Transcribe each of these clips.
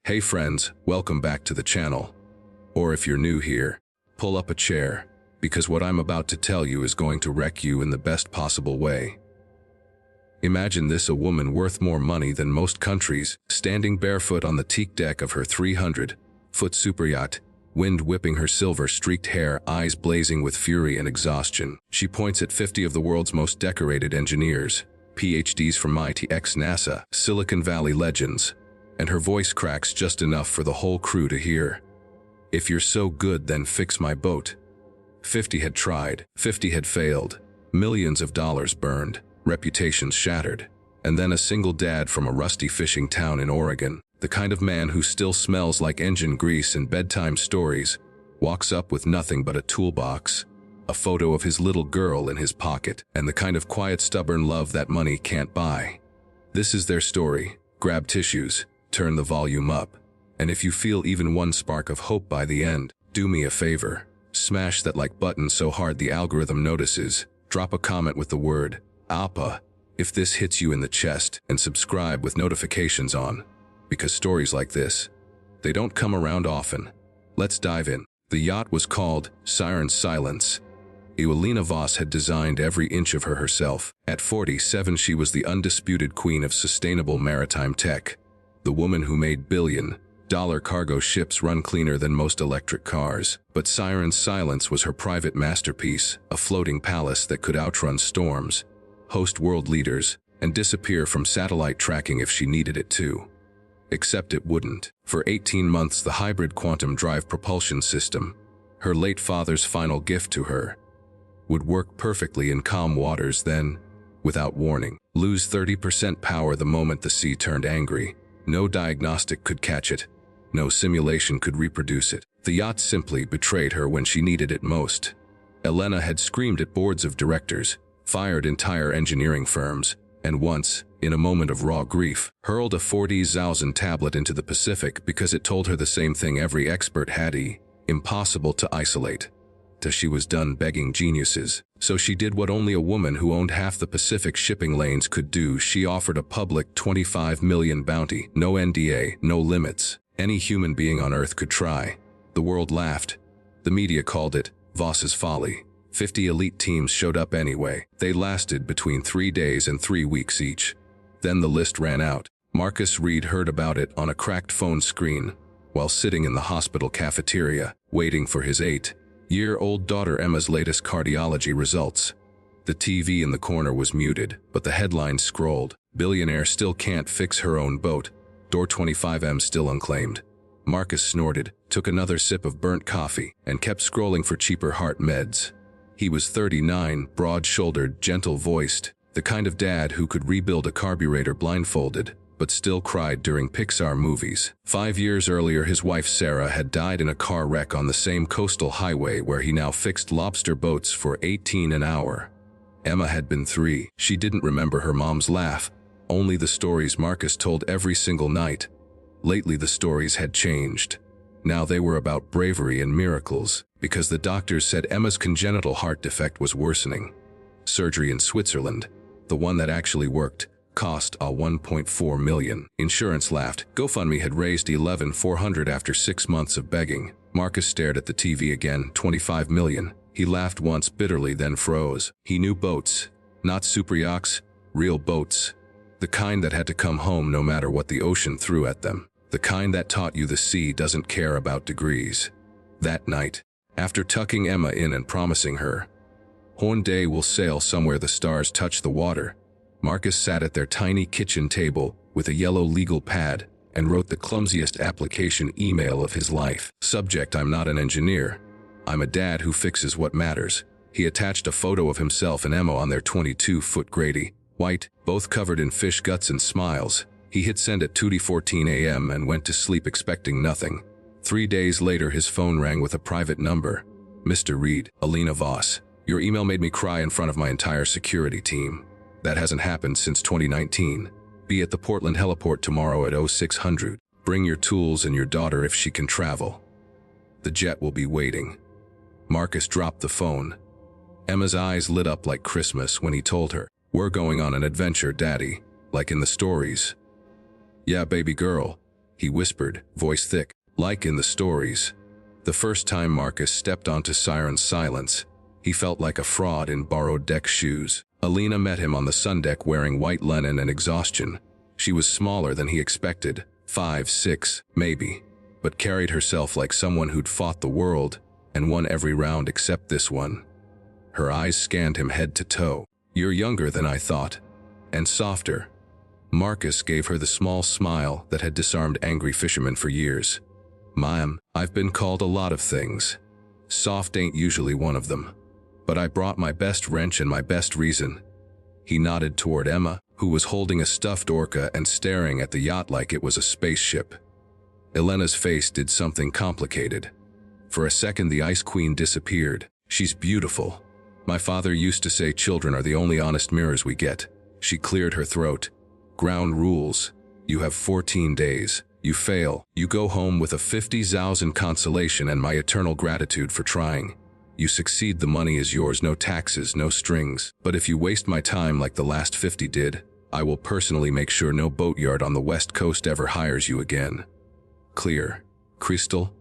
Hey friends, welcome back to the channel. Or if you're new here, pull up a chair, because what I'm about to tell you is going to wreck you in the best possible way. Imagine this: a woman worth more money than most countries, standing barefoot on the teak deck of her 300-foot superyacht, wind whipping her silver-streaked hair, eyes blazing with fury and exhaustion. She points at 50 of the world's most decorated engineers, PhDs from MIT, NASA, Silicon Valley legends, and her voice cracks just enough for the whole crew to hear. "If you're so good, then fix my boat." 50 had tried, 50 had failed, millions of dollars burned, reputations shattered, and then a single dad from a rusty fishing town in Oregon, the kind of man who still smells like engine grease and bedtime stories, walks up with nothing but a toolbox, a photo of his little girl in his pocket, and the kind of quiet, stubborn love that money can't buy. This is their story. Grab tissues, turn the volume up, and if you feel even one spark of hope by the end, do me a favor. Smash that like button so hard the algorithm notices. Drop a comment with the word APA if this hits you in the chest, and subscribe with notifications on, because stories like this, they don't come around often. Let's dive in. The yacht was called Siren's Silence. Evelina Voss had designed every inch of her herself. At 47, she was the undisputed queen of sustainable maritime tech, the woman who made billion-dollar cargo ships run cleaner than most electric cars. But Siren's Silence was her private masterpiece, a floating palace that could outrun storms, host world leaders, and disappear from satellite tracking if she needed it to. Except it wouldn't. For 18 months, the hybrid quantum drive propulsion system, her late father's final gift to her, would work perfectly in calm waters, then, without warning, lose 30% power the moment the sea turned angry. No diagnostic could catch it. No simulation could reproduce it. The yacht simply betrayed her when she needed it most. Elena had screamed at boards of directors, fired entire engineering firms, and once, in a moment of raw grief, hurled a 40,000 tablet into the Pacific because it told her the same thing every expert had: impossible to isolate. Till she was done begging geniuses. So she did what only a woman who owned half the Pacific shipping lanes could do. She offered a public $25 million bounty. No NDA, no limits. Any human being on Earth could try. The world laughed. The media called it Voss's folly. 50 elite teams showed up anyway. They lasted between 3 days and 3 weeks each. Then the list ran out. Marcus Reed heard about it on a cracked phone screen while sitting in the hospital cafeteria, waiting for his 8-year-old daughter Emma's latest cardiology results. The TV in the corner was muted, but the headline scrolled: "Billionaire still can't fix her own boat. Door 25M still unclaimed." Marcus snorted, took another sip of burnt coffee, and kept scrolling for cheaper heart meds. He was 39, broad-shouldered, gentle-voiced, the kind of dad who could rebuild a carburetor blindfolded, but still cried during Pixar movies. 5 years earlier, his wife Sarah had died in a car wreck on the same coastal highway where he now fixed lobster boats for $18 an hour. Emma had been 3. She didn't remember her mom's laugh, only the stories Marcus told every single night. Lately the stories had changed. Now they were about bravery and miracles, because the doctors said Emma's congenital heart defect was worsening. Surgery in Switzerland, the one that actually worked, cost $1.4 million. Insurance laughed. GoFundMe had raised $11,400 after 6 months of begging. Marcus stared at the TV again. $25 million. He laughed once bitterly, then froze. He knew boats. Not super yachts, real boats. The kind that had to come home no matter what the ocean threw at them. The kind that taught you the sea doesn't care about degrees. That night, after tucking Emma in and promising her, "One day we'll sail somewhere the stars touch the water," Marcus sat at their tiny kitchen table with a yellow legal pad and wrote the clumsiest application email of his life. Subject: "I'm not an engineer. I'm a dad who fixes what matters." He attached a photo of himself and Emma on their 22-foot Grady, white, both covered in fish guts and smiles. He hit send at 2:14 a.m. and went to sleep expecting nothing. 3 days later, his phone rang with a private number. "Mr. Reed, Evelina Voss. Your email made me cry in front of my entire security team. That hasn't happened since 2019. Be at the Portland heliport tomorrow at 0600. Bring your tools and your daughter if she can travel. The jet will be waiting." Marcus dropped the phone. Emma's eyes lit up like Christmas when he told her, "We're going on an adventure, Daddy, like in the stories." "Yeah, baby girl." he whispered, voice thick, like in the stories. The first time Marcus stepped onto Siren's silence, he felt like a fraud in borrowed deck shoes. Alina met him on the sundeck wearing white linen and exhaustion. She was smaller than he expected, 5'6", maybe, but carried herself like someone who'd fought the world and won every round except this one. Her eyes scanned him head to toe. "You're younger than I thought, and softer." Marcus gave her the small smile that had disarmed angry fishermen for years. "Ma'am, I've been called a lot of things. Soft ain't usually one of them. But I brought my best wrench and my best reason." He nodded toward Emma, who was holding a stuffed orca and staring at the yacht like it was a spaceship. Elena's face did something complicated. For a second, the Ice Queen disappeared. "She's beautiful. My father used to say children are the only honest mirrors we get." She cleared her throat. "Ground rules. You have 14 days. You fail, you go home with a 50,000 consolation and my eternal gratitude for trying. You succeed, the money is yours, no taxes, no strings. But if you waste my time like the last 50 did, I will personally make sure no boatyard on the West Coast ever hires you again." "Clear. Crystal?"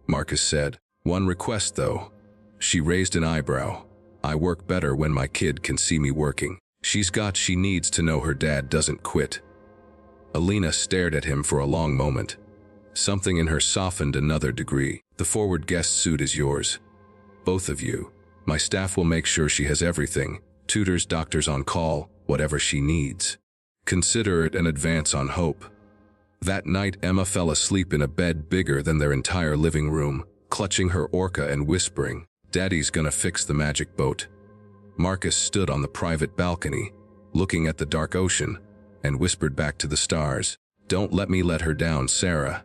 Marcus said. "One request, though." She raised an eyebrow. "I work better when my kid can see me working. She needs to know her dad doesn't quit." Alina stared at him for a long moment. Something in her softened another degree. "The forward guest suite is yours. Both of you. My staff will make sure she has everything. Tutors, doctors on call, whatever she needs. Consider it an advance on hope." That night, Emma fell asleep in a bed bigger than their entire living room, clutching her orca and whispering, "Daddy's gonna fix the magic boat." Marcus stood on the private balcony, looking at the dark ocean, and whispered back to the stars, "Don't let me let her down, Sarah."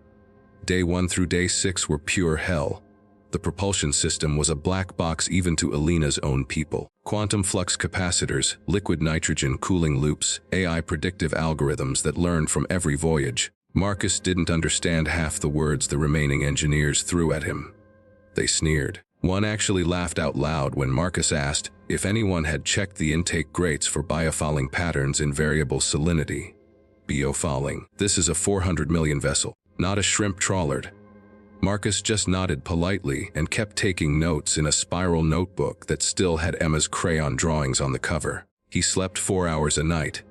Day 1 through day 6 were pure hell. The propulsion system was a black box even to Alina's own people. Quantum flux capacitors, liquid nitrogen cooling loops, AI predictive algorithms that learned from every voyage. Marcus didn't understand half the words the remaining engineers threw at him. They sneered. One actually laughed out loud when Marcus asked if anyone had checked the intake grates for biofouling patterns in variable salinity. Biofouling. This is a 400 million vessel, not a shrimp trawler. Marcus just nodded politely and kept taking notes in a spiral notebook that still had Emma's crayon drawings on the cover. He slept 4 hours a night.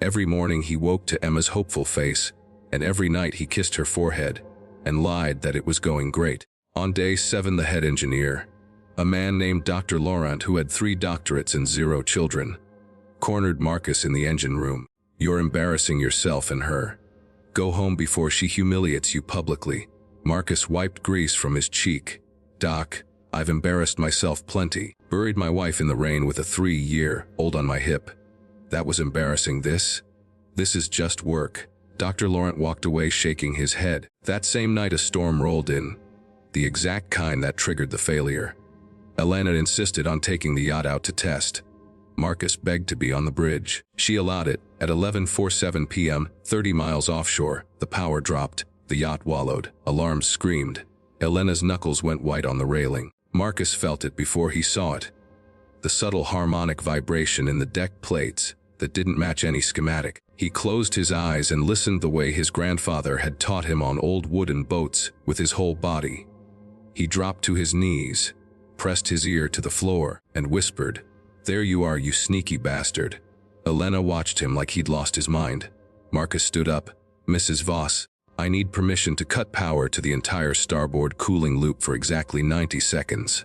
Every morning he woke to Emma's hopeful face, and every night he kissed her forehead and lied that it was going great. On day 7, the head engineer, a man named Dr. Laurent who had 3 doctorates and 0 children, cornered Marcus in the engine room. "You're embarrassing yourself and her. Go home before she humiliates you publicly." Marcus wiped grease from his cheek. "Doc, I've embarrassed myself plenty. Buried my wife in the rain with a 3-year-old on my hip. That was embarrassing. This is just work." Dr. Laurent walked away shaking his head. That same night a storm rolled in. The exact kind that triggered the failure. Elena insisted on taking the yacht out to test. Marcus begged to be on the bridge. She allowed it. At 11:47 p.m., 30 miles offshore, the power dropped. The yacht wallowed. Alarms screamed. Elena's knuckles went white on the railing. Marcus felt it before he saw it. The subtle harmonic vibration in the deck plates that didn't match any schematic. He closed his eyes and listened the way his grandfather had taught him on old wooden boats with his whole body. He dropped to his knees, pressed his ear to the floor, and whispered, "There you are, you sneaky bastard." Elena watched him like he'd lost his mind. Marcus stood up. "Mrs. Voss, I need permission to cut power to the entire starboard cooling loop for exactly 90 seconds.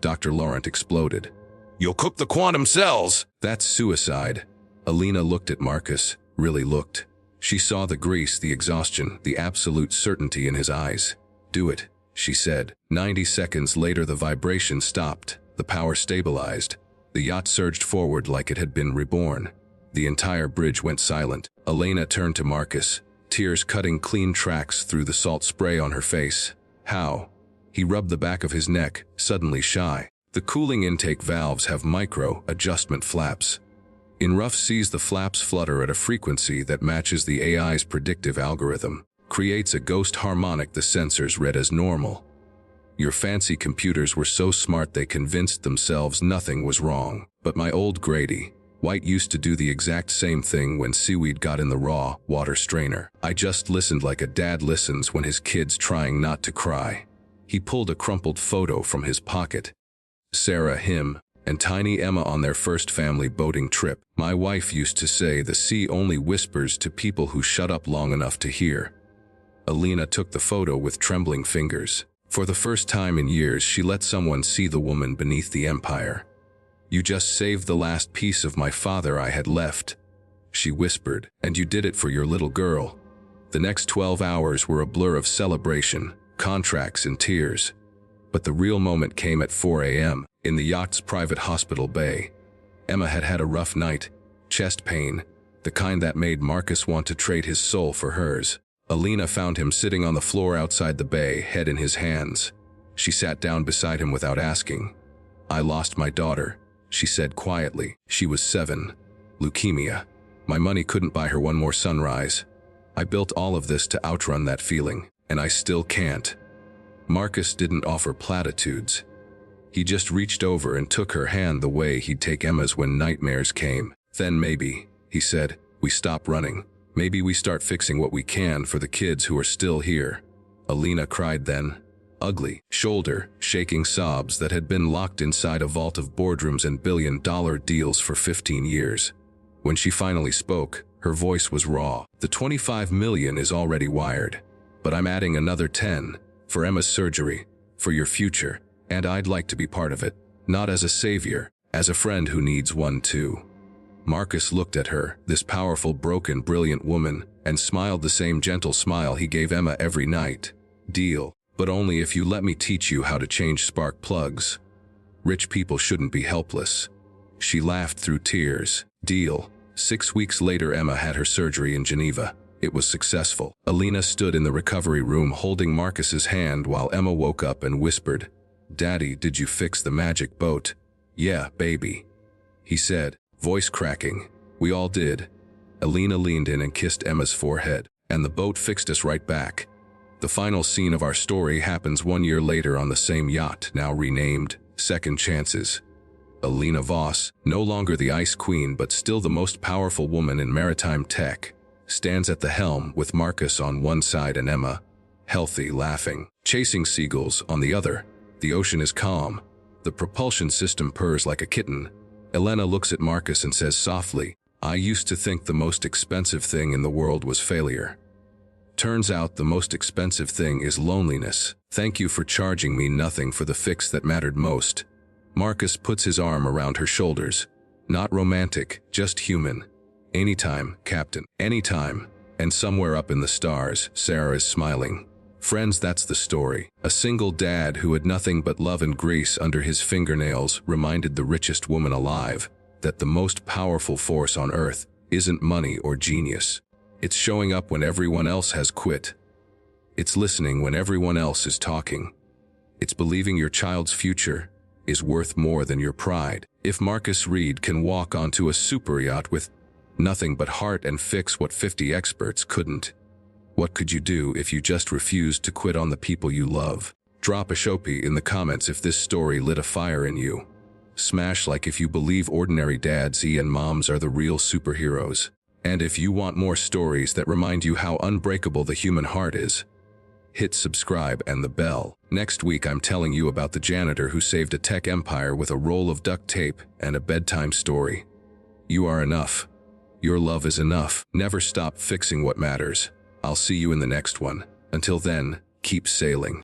Dr. Laurent exploded. "You'll cook the quantum cells!" "That's suicide." Alina looked at Marcus, really looked. She saw the grease, the exhaustion, the absolute certainty in his eyes. "Do it," she said. 90 seconds later the vibration stopped, the power stabilized. The yacht surged forward like it had been reborn. The entire bridge went silent. Elena turned to Marcus, tears cutting clean tracks through the salt spray on her face. "How?" He rubbed the back of his neck, suddenly shy. "The cooling intake valves have micro-adjustment flaps. In rough seas the flaps flutter at a frequency that matches the AI's predictive algorithm. Creates a ghost harmonic the sensors read as normal. Your fancy computers were so smart they convinced themselves nothing was wrong. But my old Grady, White used to do the exact same thing when seaweed got in the raw water strainer. I just listened like a dad listens when his kid's trying not to cry. He pulled a crumpled photo from his pocket. Sarah, him, and tiny Emma on their first family boating trip. My wife used to say the sea only whispers to people who shut up long enough to hear. Alina took the photo with trembling fingers. For the first time in years, she let someone see the woman beneath the empire. "You just saved the last piece of my father I had left," she whispered, "and you did it for your little girl." The next 12 hours were a blur of celebration, contracts, and tears. But the real moment came at 4 a.m. in the yacht's private hospital bay. Emma had had a rough night, chest pain, the kind that made Marcus want to trade his soul for hers. Alina found him sitting on the floor outside the bay, head in his hands. She sat down beside him without asking. "I lost my daughter," she said quietly. "She was 7. Leukemia. My money couldn't buy her one more sunrise. I built all of this to outrun that feeling, and I still can't." Marcus didn't offer platitudes. He just reached over and took her hand the way he'd take Emma's when nightmares came. "Then maybe," he said, "we stop running. Maybe we start fixing what we can for the kids who are still here." Alina cried then. Ugly, shoulder-shaking sobs that had been locked inside a vault of boardrooms and billion-dollar deals for 15 years. When she finally spoke, her voice was raw. "The 25 million is already wired. But I'm adding another 10, for Emma's surgery, for your future, and I'd like to be part of it. Not as a savior, as a friend who needs one too." Marcus looked at her, this powerful, broken, brilliant woman, and smiled the same gentle smile he gave Emma every night. "Deal, but only if you let me teach you how to change spark plugs. Rich people shouldn't be helpless." She laughed through tears. "Deal." 6 weeks later, Emma had her surgery in Geneva. It was successful. Alina stood in the recovery room holding Marcus's hand while Emma woke up and whispered, "Daddy, did you fix the magic boat?" "Yeah, baby," he said, voice cracking. "We all did." Alina leaned in and kissed Emma's forehead, "And the boat fixed us right back." The final scene of our story happens 1 year later on the same yacht, now renamed Second Chances. Alina Voss, no longer the Ice Queen but still the most powerful woman in maritime tech, stands at the helm with Marcus on one side and Emma, healthy, laughing, chasing seagulls, on the other. The ocean is calm. The propulsion system purrs like a kitten. Elena looks at Marcus and says softly, "I used to think the most expensive thing in the world was failure. Turns out the most expensive thing is loneliness. Thank you for charging me nothing for the fix that mattered most." Marcus puts his arm around her shoulders. "Not romantic, just human. Anytime, Captain, anytime." And somewhere up in the stars, Sarah is smiling. Friends, that's the story. A single dad who had nothing but love and grace under his fingernails reminded the richest woman alive that the most powerful force on earth isn't money or genius. It's showing up when everyone else has quit. It's listening when everyone else is talking. It's believing your child's future is worth more than your pride. If Marcus Reed can walk onto a superyacht with nothing but heart and fix what 50 experts couldn't, what could you do if you just refused to quit on the people you love? Drop a Shopee in the comments if this story lit a fire in you. Smash like if you believe ordinary dads and moms are the real superheroes. And if you want more stories that remind you how unbreakable the human heart is, hit subscribe and the bell. Next week I'm telling you about the janitor who saved a tech empire with a roll of duct tape and a bedtime story. You are enough. Your love is enough. Never stop fixing what matters. I'll see you in the next one. Until then, keep sailing.